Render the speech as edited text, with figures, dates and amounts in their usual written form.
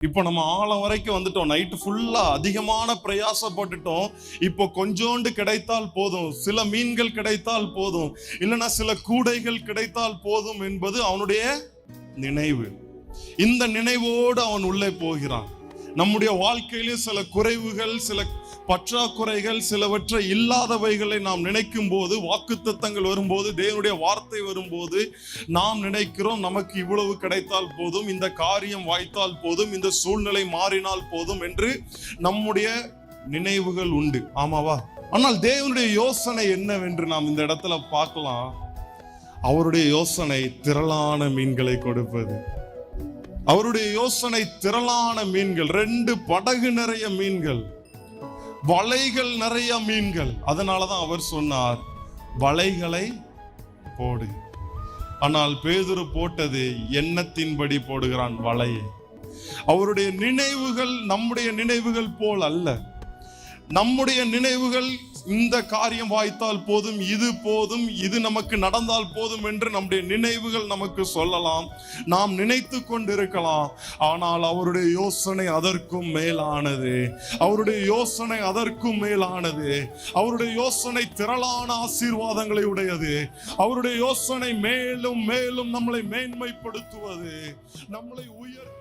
இப்போ நம்ம ஆழம் வரைக்கும் வந்துட்டோம். நைட்டு ஃபுல்லா அதிகமான பிரயாசப்பட்டுட்டோம். இப்போ கொஞ்சோண்டு கிடைத்தால் போதும், சில மீன்கள் கிடைத்தால் போதும், இல்லைன்னா சில கூடைகள் கிடைத்தால் போதும் என்பது அவனுடைய நினைவு. இந்த நினைவோடு அவன் உள்ளே போகிறான். நம்முடைய வாழ்க்கையிலும் சில குறைவுகள், சில பற்றாக்குறைகள், சிலவற்றை இல்லாதவைகளை நாம் நினைக்கும் போது, வாக்குத்தத்தங்கள் வரும்போது, தேவனுடைய வார்த்தை வரும்போது நாம் நினைக்கிறோம் நமக்கு இவ்வளவு கிடைத்தால் போதும், இந்த காரியம் வாய்த்தால் போதும், இந்த சூழ்நிலை மாறினால் போதும் என்று நம்முடைய நினைவுகள் உண்டு. ஆமாவா? ஆனால் தேவனுடைய யோசனை என்னவென்று நாம் இந்த இடத்துல பார்க்கலாம். அவருடைய யோசனை திரளான மீன்களை கொடுப்பது. அவருடைய யோசனை திரளான மீன்கள், 2 படகு நிறைய மீன்கள், வலைகள் நிறைய மீன்கள். அதனாலதான் அவர் சொன்னார், வலைகளை போடு. ஆனால் பேதுரு போட்டது எண்ணத்தின்படி போடுகிறான் வலையை. அவருடைய நினைவுகள் நம்முடைய நினைவுகள் போல் அல்ல. நம்முடைய நினைவுகள் இந்த காரியம் வாய்த்தால் போதும், இது போதும், இது நமக்கு நடந்தால் போதும் என்று நம்முடைய நினைவுகள் நமக்கு சொல்லலாம், நாம் நினைத்து கொண்டிருக்கலாம். ஆனால் அவருடைய யோசனை அதற்கும் மேலானது. அவருடைய யோசனை அதற்கும் மேலானது. அவருடைய யோசனை திரளான ஆசீர்வாதங்களை உடையது. அவருடைய யோசனை மேலும் மேலும் நம்மளை மேன்மைப்படுத்துவது, நம்மளை உயர்